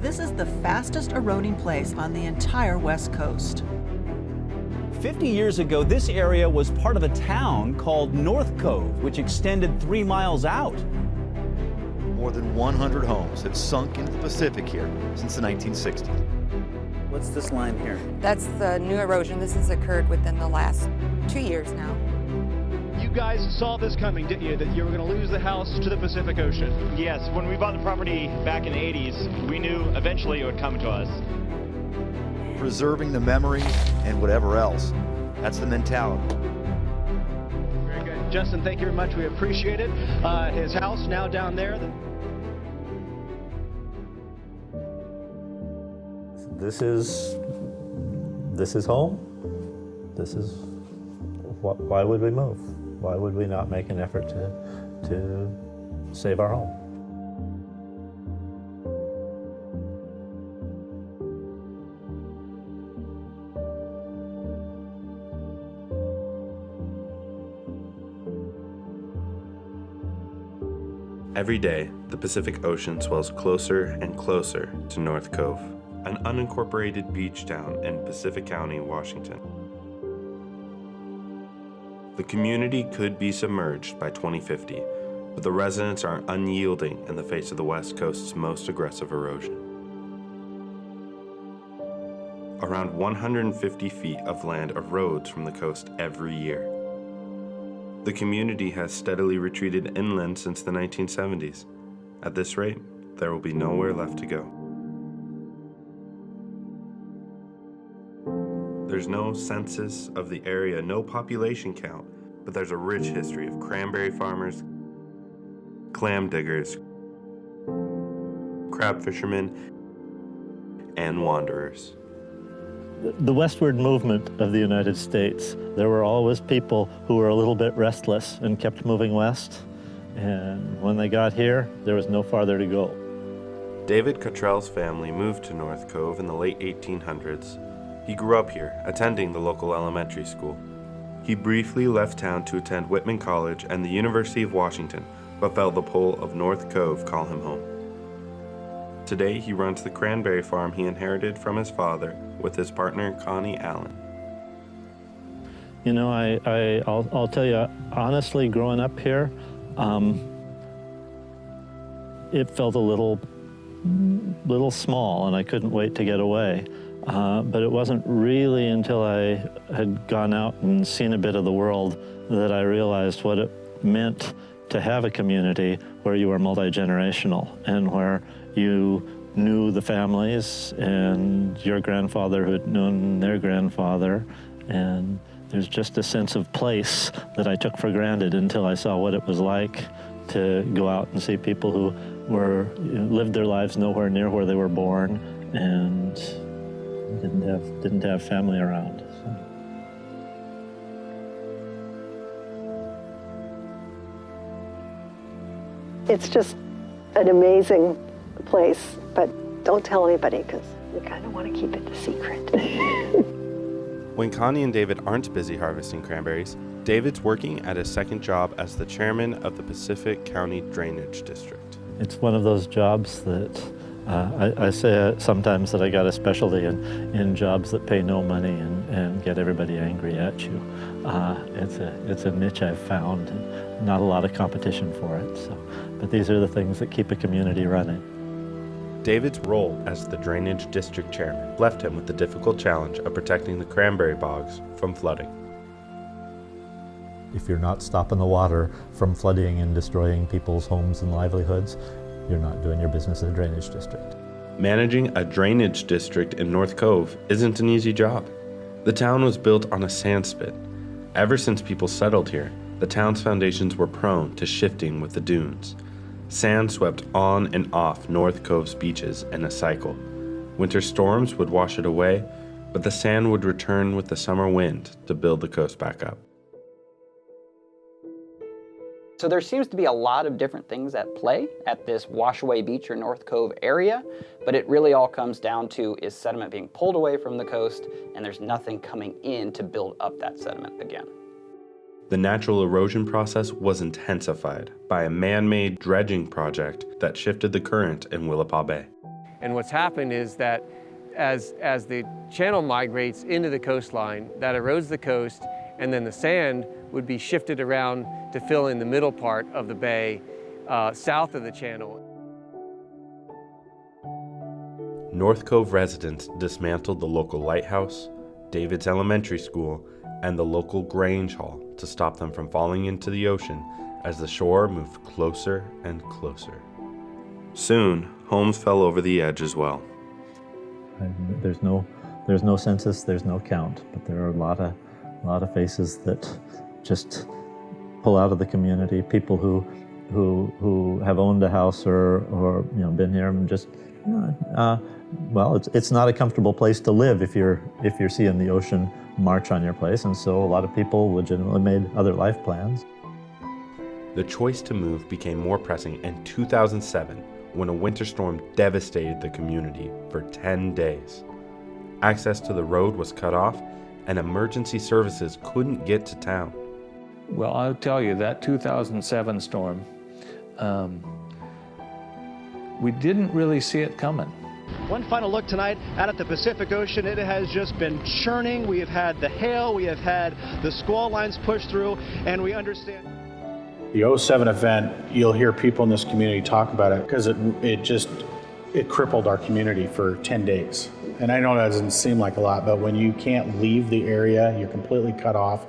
This is the fastest eroding place on the entire West Coast. 50 years ago, this area was part of a town called North Cove, which extended 3 miles out. More than 100 homes have sunk into the Pacific here since the 1960s. What's this line here? That's the new erosion. This has occurred within the last 2 years now. You guys saw this coming, didn't you? That you were going to lose the house to the Pacific Ocean. Yes, when we bought the property back in the 80s, we knew eventually it would come to us. Preserving the memory and whatever else. That's the mentality. Very good. Justin, thank you very much. We appreciate it. His house now down there. This is home. This is why would we move? Why would we not make an effort to save our home? Every day, the Pacific Ocean swells closer and closer to North Cove, an unincorporated beach town in Pacific County, Washington. The community could be submerged by 2050, but the residents are unyielding in the face of the West Coast's most aggressive erosion. Around 150 feet of land erodes from the coast every year. The community has steadily retreated inland since the 1970s. At this rate, there will be nowhere left to go. There's no census of the area, no population count, but there's a rich history of cranberry farmers, clam diggers, crab fishermen, and wanderers. The westward movement of the United States, there were always people who were a little bit restless and kept moving west. And when they got here, there was no farther to go. David Cottrell's family moved to North Cove in the late 1800s. He grew up here, attending the local elementary school. He briefly left town to attend Whitman College and the University of Washington, but felt the pull of North Cove call him home. Today, he runs the cranberry farm he inherited from his father with his partner, Connie Allen. You know, I'll tell you, honestly, growing up here, it felt a little small, and I couldn't wait to get away. But it wasn't really until I had gone out and seen a bit of the world that I realized what it meant to have a community where you were multi-generational and where you knew the families and your grandfather who had known their grandfather, and there's just a sense of place that I took for granted until I saw what it was like to go out and see people who lived their lives nowhere near where they were born and didn't have family around. So. It's just an amazing place, but don't tell anybody because you kind of want to keep it a secret. When Connie and David aren't busy harvesting cranberries, David's working at his second job as the chairman of the Pacific County Drainage District. It's one of those jobs that I say sometimes that I got a specialty in jobs that pay no money and get everybody angry at you. It's a niche I've found, and not a lot of competition for it. But these are the things that keep a community running. David's role as the Drainage District Chairman left him with the difficult challenge of protecting the cranberry bogs from flooding. If you're not stopping the water from flooding and destroying people's homes and livelihoods, you're not doing your business in a drainage district. Managing a drainage district in North Cove isn't an easy job. The town was built on a sand spit. Ever since people settled here, the town's foundations were prone to shifting with the dunes. Sand swept on and off North Cove's beaches in a cycle. Winter storms would wash it away, but the sand would return with the summer wind to build the coast back up. So there seems to be a lot of different things at play at this Washaway Beach or North Cove area, but it really all comes down to is sediment being pulled away from the coast and there's nothing coming in to build up that sediment again. The natural erosion process was intensified by a man-made dredging project that shifted the current in Willapa Bay. And what's happened is that as the channel migrates into the coastline, that erodes the coast, and then the sand would be shifted around to fill in the middle part of the bay south of the channel. North Cove residents dismantled the local lighthouse, David's elementary school, and the local Grange Hall to stop them from falling into the ocean as the shore moved closer and closer. Soon, homes fell over the edge as well. There's no census, there's no count, but there are a lot of faces that just pull out of the community. People who have owned a house or been here and just well, it's not a comfortable place to live if you're seeing the ocean march on your place, and so a lot of people legitimately made other life plans. The choice to move became more pressing in 2007 when a winter storm devastated the community for 10 days. Access to the road was cut off, and emergency services couldn't get to town. Well, I'll tell you, that 2007 storm, we didn't really see it coming. One final look tonight out at the Pacific Ocean. It has just been churning. We have had the hail, we have had the squall lines push through, and we understand. The 07 event, you'll hear people in this community talk about it because it crippled our community for 10 days. And I know that doesn't seem like a lot, but when you can't leave the area, you're completely cut off.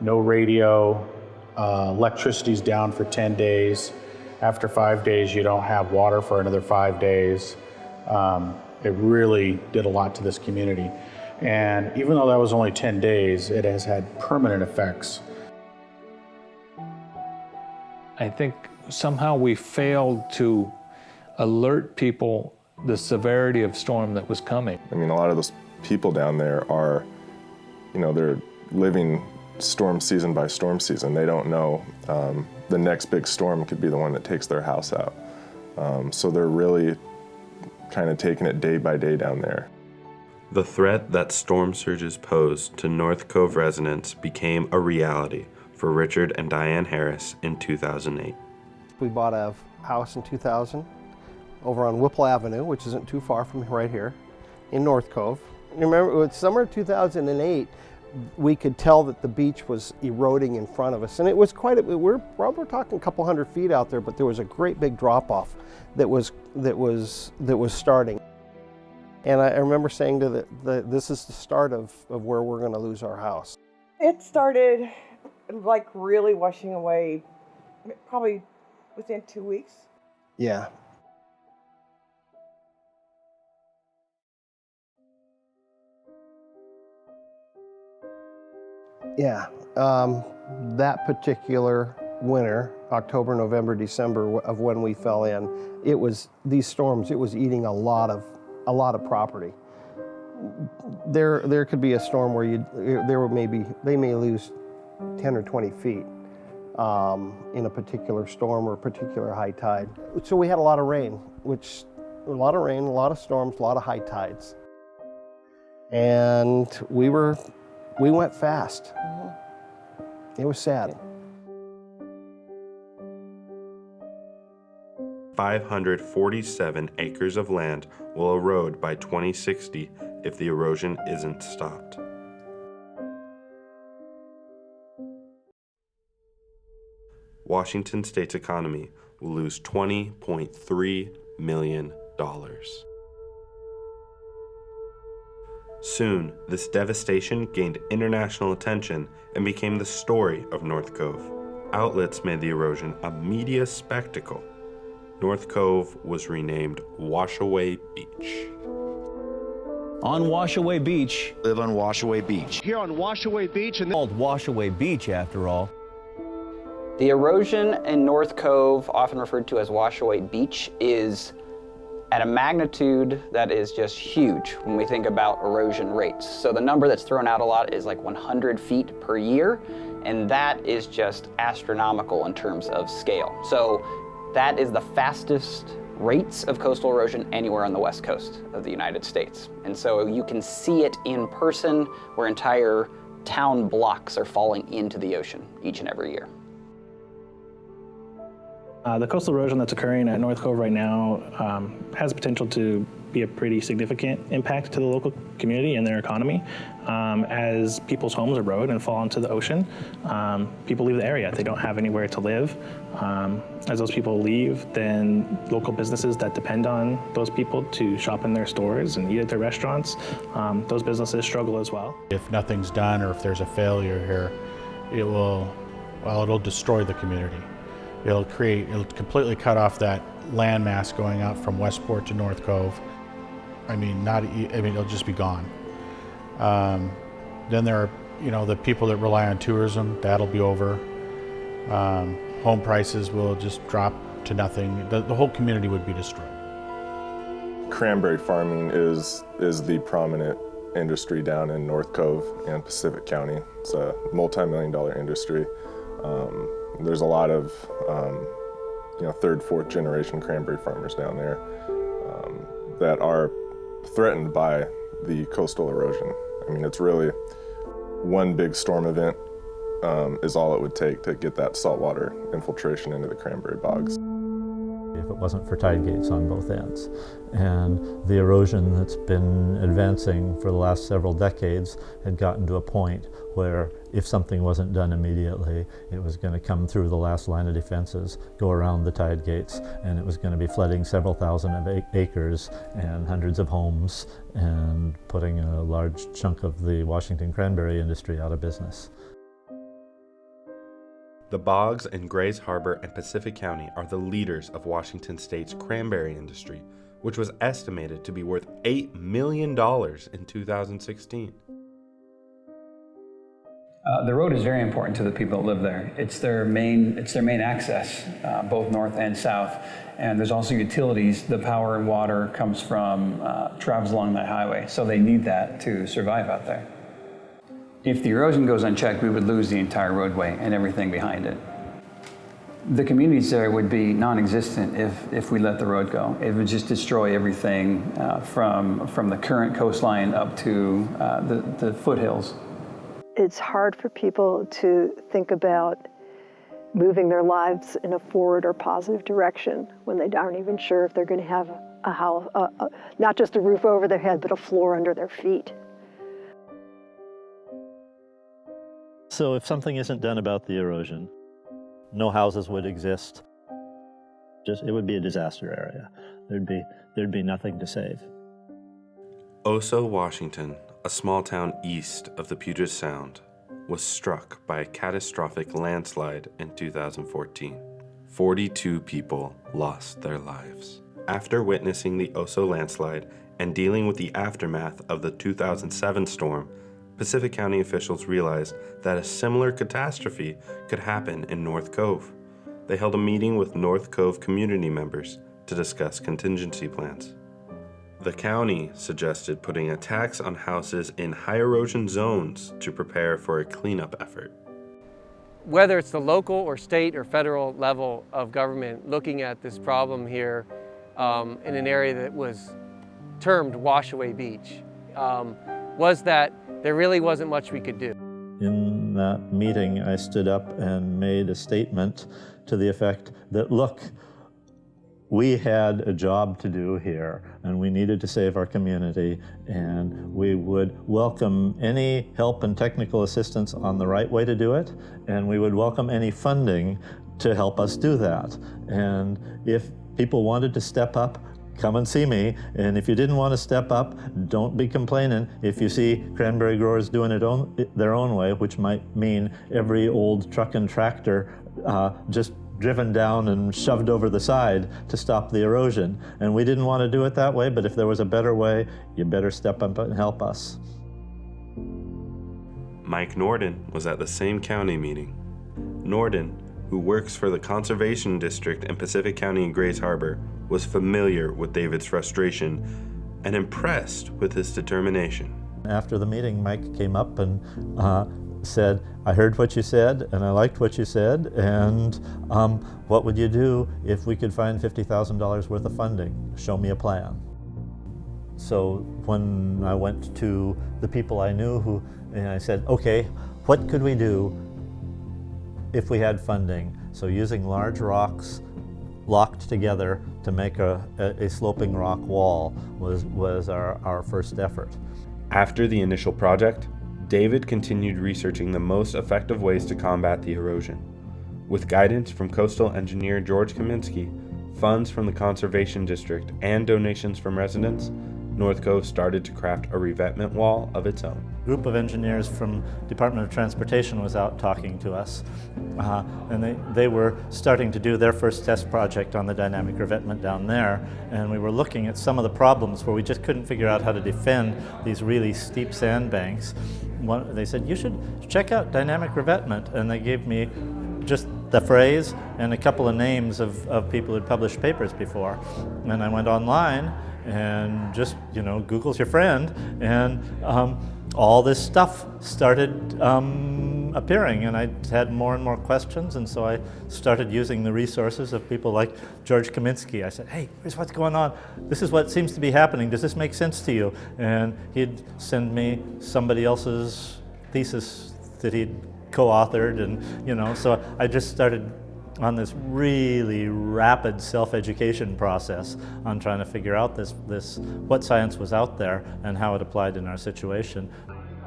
No radio, electricity's down for 10 days. After 5 days, you don't have water for another 5 days. It really did a lot to this community. And even though that was only 10 days, it has had permanent effects. I think somehow we failed to alert people the severity of storm that was coming. I mean, a lot of those people down there are, they're living storm season by storm season. They don't know the next big storm could be the one that takes their house out. So they're really kind of taking it day by day down there. The threat that storm surges posed to North Cove residents became a reality for Richard and Diane Harris in 2008. We bought a house in 2000 over on Whipple Avenue, which isn't too far from right here, in North Cove. Remember, it was summer 2008, we could tell that the beach was eroding in front of us, and it was we're talking a couple hundred feet out there, but there was a great big drop-off that was starting. And I remember saying to this is the start of where we're going to lose our house. It started like really washing away probably within 2 weeks. Yeah. Yeah, that particular winter, October, November, December of when we fell in, it was these storms. It was eating a lot of property. There could be a storm where they may lose 10 or 20 feet in a particular storm or a particular high tide. So we had a lot of rain, a lot of storms, a lot of high tides, and we went fast. It was sad. 547 acres of land will erode by 2060 if the erosion isn't stopped. Washington State's economy will lose $20.3 million. Soon, this devastation gained international attention and became the story of North Cove. Outlets made the erosion a media spectacle. North Cove was renamed Washaway Beach. On Washaway Beach. Live on Washaway Beach. Here on Washaway Beach, and called Washaway Beach after all. The erosion in North Cove, often referred to as Washaway Beach, is at a magnitude that is just huge when we think about erosion rates. So the number that's thrown out a lot is like 100 feet per year, and that is just astronomical in terms of scale. So that is the fastest rates of coastal erosion anywhere on the west coast of the United States. And so you can see it in person where entire town blocks are falling into the ocean each and every year. The coastal erosion that's occurring at North Cove right now has potential to be a pretty significant impact to the local community and their economy. As people's homes erode and fall into the ocean, people leave the area. They don't have anywhere to live. As those people leave, then local businesses that depend on those people to shop in their stores and eat at their restaurants, those businesses struggle as well. If nothing's done or if there's a failure here, it'll destroy the community. It'll completely cut off that landmass going out from Westport to North Cove. It'll just be gone. Then there are, the people that rely on tourism, that'll be over. Home prices will just drop to nothing. The whole community would be destroyed. Cranberry farming is the prominent industry down in North Cove and Pacific County. It's a multi-million-dollar industry. There's a lot of third, fourth generation cranberry farmers down there that are threatened by the coastal erosion. It's really one big storm event is all it would take to get that saltwater infiltration into the cranberry bogs. If it wasn't for tide gates on both ends. And the erosion that's been advancing for the last several decades had gotten to a point where if something wasn't done immediately, it was going to come through the last line of defenses, go around the tide gates, and it was going to be flooding several thousand of acres and hundreds of homes and putting a large chunk of the Washington cranberry industry out of business. The bogs in Grays Harbor and Pacific County are the leaders of Washington State's cranberry industry, which was estimated to be worth $8 million in 2016. The road is very important to the people that live there. It's their main access, both north and south. And there's also utilities. The power and water travels along that highway, so they need that to survive out there. If the erosion goes unchecked, we would lose the entire roadway and everything behind it. The communities there would be non-existent if we let the road go. It would just destroy everything from the current coastline up to the foothills. It's hard for people to think about moving their lives in a forward or positive direction when they aren't even sure if they're going to have a house, not just a roof over their head, but a floor under their feet. So if something isn't done about the erosion, no houses would exist. It would be a disaster area. There'd be nothing to save. Oso, Washington, a small town east of the Puget Sound, was struck by a catastrophic landslide in 2014. 42 people lost their lives. After witnessing the Oso landslide and dealing with the aftermath of the 2007 storm, Pacific County officials realized that a similar catastrophe could happen in North Cove. They held a meeting with North Cove community members to discuss contingency plans. The county suggested putting a tax on houses in high erosion zones to prepare for a cleanup effort. Whether it's the local or state or federal level of government looking at this problem here in an area that was termed Washaway Beach, was that there really wasn't much we could do. In that meeting, I stood up and made a statement to the effect that, look, we had a job to do here, and we needed to save our community, and we would welcome any help and technical assistance on the right way to do it, and we would welcome any funding to help us do that. And if people wanted to step up, come and see me, and if you didn't want to step up, don't be complaining. If you see cranberry growers doing it their own way, which might mean every old truck and tractor just driven down and shoved over the side to stop the erosion. And we didn't want to do it that way, but if there was a better way, you better step up and help us. Mike Norden was at the same county meeting. Norden, who works for the Conservation District in Pacific County and Grays Harbor, was familiar with David's frustration and impressed with his determination. After the meeting, Mike came up and said, I heard what you said, and I liked what you said, and what would you do if we could find $50,000 worth of funding? Show me a plan. So when I went to the people I knew and I said, okay, what could we do if we had funding? So using large rocks locked together to make a sloping rock wall was our first effort. After the initial project, David continued researching the most effective ways to combat the erosion. With guidance from coastal engineer George Kaminsky, funds from the Conservation District, and donations from residents, North Cove started to craft a revetment wall of its own. A group of engineers from Department of Transportation was out talking to us, and they were starting to do their first test project on the dynamic revetment down there, and we were looking at some of the problems where we just couldn't figure out how to defend these really steep sandbanks. They said, you should check out dynamic revetment, and they gave me just the phrase and a couple of names of people who'd published papers before. And I went online and just, Google's your friend, and all this stuff started appearing, and I had more and more questions, and so I started using the resources of people like George Kaminsky. I said, hey, here's what's going on. This is what seems to be happening. Does this make sense to you? And he'd send me somebody else's thesis that he'd co-authored, and so I just started on this really rapid self-education process on trying to figure out what science was out there and how it applied in our situation.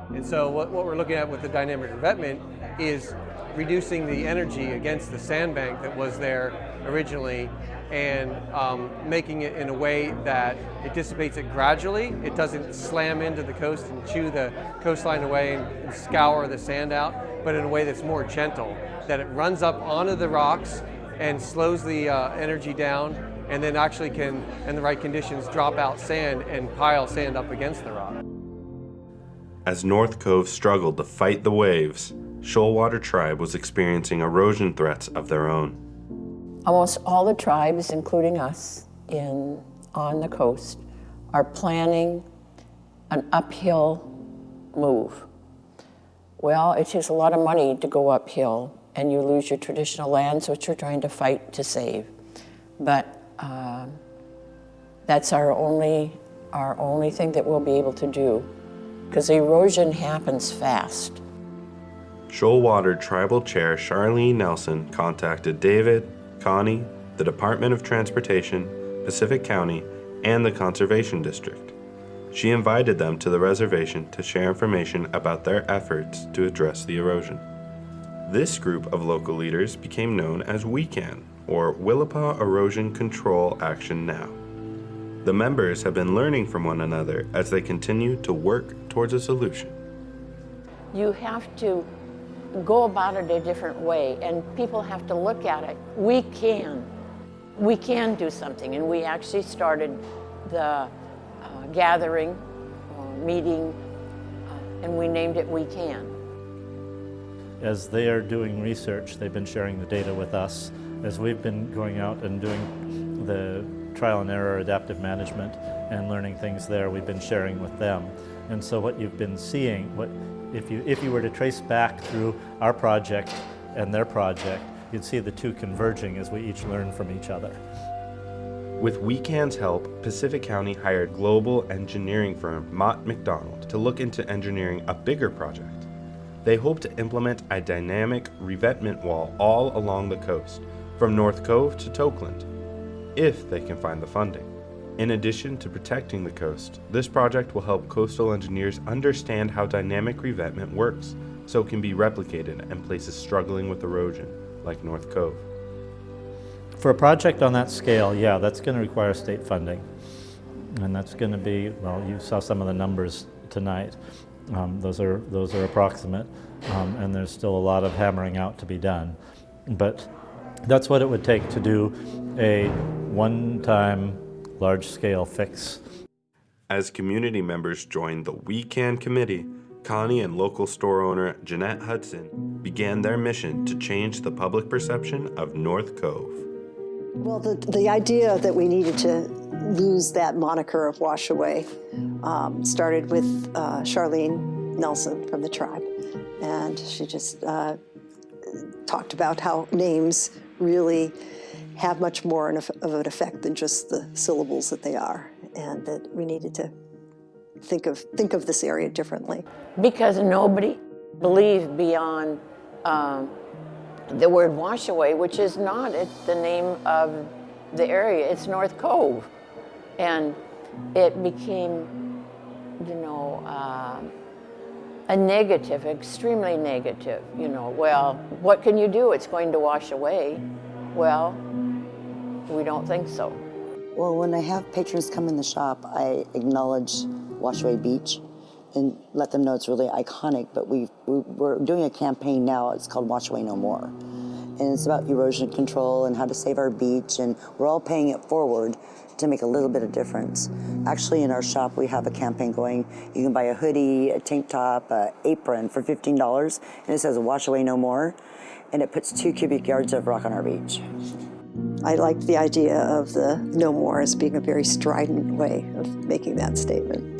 And so what we're looking at with the dynamic revetment is reducing the energy against the sandbank that was there originally, and making it in a way that it dissipates it gradually. It doesn't slam into the coast and chew the coastline away and scour the sand out, but in a way that's more gentle, that it runs up onto the rocks and slows the energy down, and then actually can, in the right conditions, drop out sand and pile sand up against the rock. As North Cove struggled to fight the waves, Shoalwater Tribe was experiencing erosion threats of their own. Almost all the tribes, including us on the coast, are planning an uphill move. Well, it takes a lot of money to go uphill, and you lose your traditional lands, which you're trying to fight to save. But that's our only thing that we'll be able to do, because the erosion happens fast. Shoalwater Tribal Chair Charlene Nelson contacted David, Connie, the Department of Transportation, Pacific County, and the Conservation District. She invited them to the reservation to share information about their efforts to address the erosion. This group of local leaders became known as WECAN, or Willapa Erosion Control Action Now. The members have been learning from one another as they continue to work towards a solution. You have to go about it a different way, and people have to look at it. We can do something, and we actually started the gathering, meeting, and we named it We Can. As they are doing research, they've been sharing the data with us. As we've been going out and doing the trial and error adaptive management and learning things there, we've been sharing with them. And so what you've been seeing, if you were to trace back through our project and their project, you'd see the two converging as we each learn from each other. With WECAN's help, Pacific County hired global engineering firm Mott MacDonald to look into engineering a bigger project. They hope to implement a dynamic revetment wall all along the coast, from North Cove to Tokeland, if they can find the funding. In addition to protecting the coast, this project will help coastal engineers understand how dynamic revetment works, so it can be replicated in places struggling with erosion, like North Cove. For a project on that scale, yeah, that's going to require state funding. And that's going to be, well, you saw some of the numbers tonight. Those are approximate, and there's still a lot of hammering out to be done. But that's what it would take to do a one-time large-scale fix. As community members joined the WECAN committee, Connie and local store owner Jeanette Hudson began their mission to change the public perception of North Cove. Well, the idea that we needed to lose that moniker of washaway started with Charlene Nelson from the tribe. And she just talked about how names really have much more of an effect than just the syllables that they are, and that we needed to think of this area differently. Because nobody believed beyond the word washaway, which is not, it's the name of the area. It's North Cove. And it became, you know, a negative, extremely negative. You know, well, what can you do? It's going to wash away. Well, we don't think so. Well, when I have patrons come in the shop, I acknowledge Washaway Beach and let them know it's really iconic, but we're doing a campaign now. It's called Washaway No More. And it's about erosion control and how to save our beach, and we're all paying it forward to make a little bit of difference. Actually, in our shop, we have a campaign going. You can buy a hoodie, a tank top, an apron for $15, and it says Wash Away No More, and it puts 2 cubic yards of rock on our beach. I like the idea of the no more as being a very strident way of making that statement.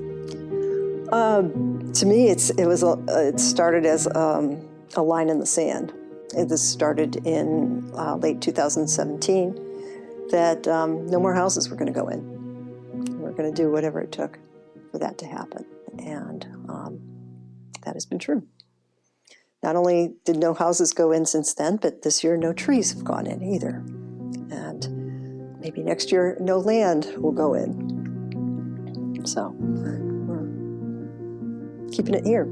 To me, it started as a line in the sand. This started in late 2017, that no more houses were going to go in. We're going to do whatever it took for that to happen. And that has been true. Not only did no houses go in since then, but this year no trees have gone in either. And maybe next year no land will go in. So we're keeping it here.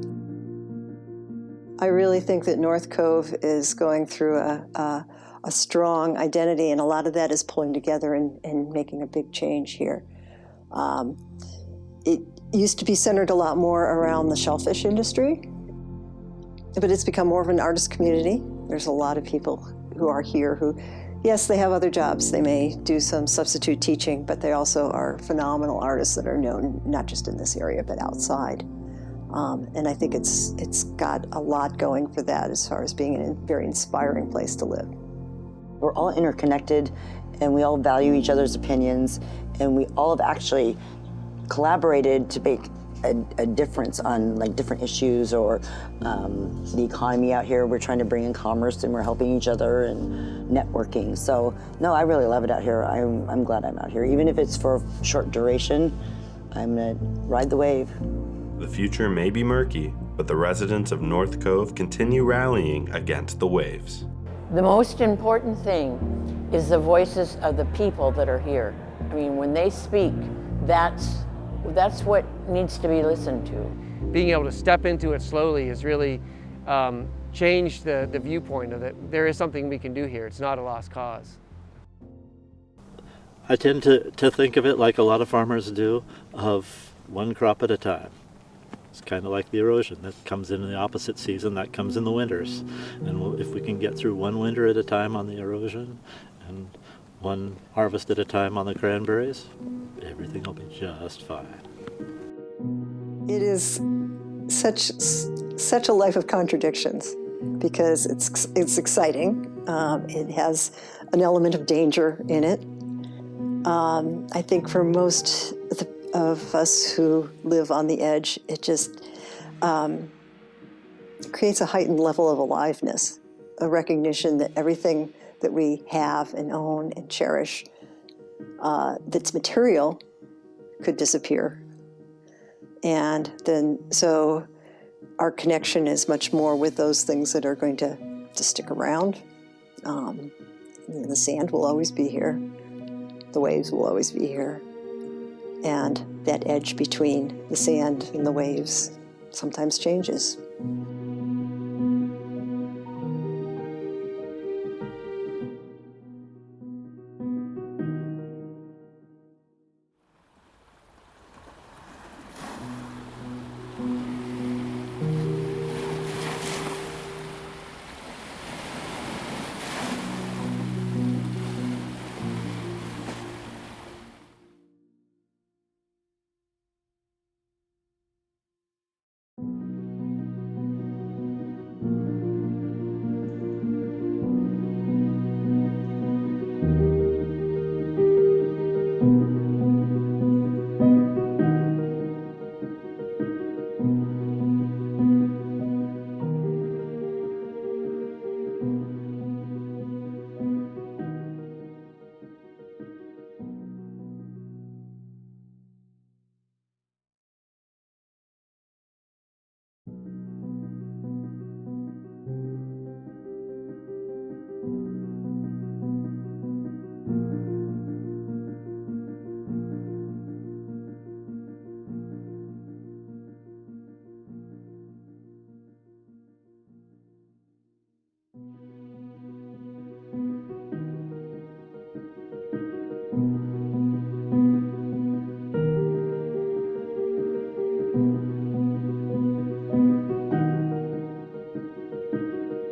I really think that North Cove is going through a strong identity, and a lot of that is pulling together and making a big change here. It used to be centered a lot more around the shellfish industry, but it's become more of an artist community. There's a lot of people who are here who, yes, they have other jobs. They may do some substitute teaching, but they also are phenomenal artists that are known not just in this area, but outside. And I think it's got a lot going for that as far as being a very inspiring place to live. We're all interconnected, and we all value each other's opinions, and we all have actually collaborated to make a difference on like different issues, or the economy out here. We're trying to bring in commerce, and we're helping each other and networking. So no, I really love it out here. I'm glad I'm out here. Even if it's for a short duration, I'm gonna ride the wave. The future may be murky, but the residents of North Cove continue rallying against the waves. The most important thing is the voices of the people that are here. I mean, when they speak, that's what needs to be listened to. Being able to step into it slowly has really changed the viewpoint of that there is something we can do here. It's not a lost cause. I tend to think of it like a lot of farmers do, of one crop at a time. It's kind of like the erosion that comes in the opposite season, that comes in the winters. And if we can get through one winter at a time on the erosion and one harvest at a time on the cranberries, everything will be just fine. It is such a life of contradictions, because it's exciting. It has an element of danger in it. I think for most of us who live on the edge, it just creates a heightened level of aliveness, a recognition that everything that we have and own and cherish that's material could disappear. And then, so our connection is much more with those things that are going to stick around. The sand will always be here. The waves will always be here. And that edge between the sand and the waves sometimes changes.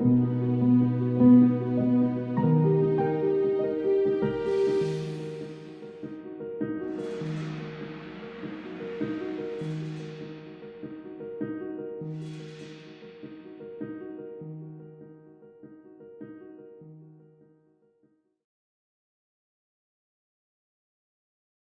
Cove.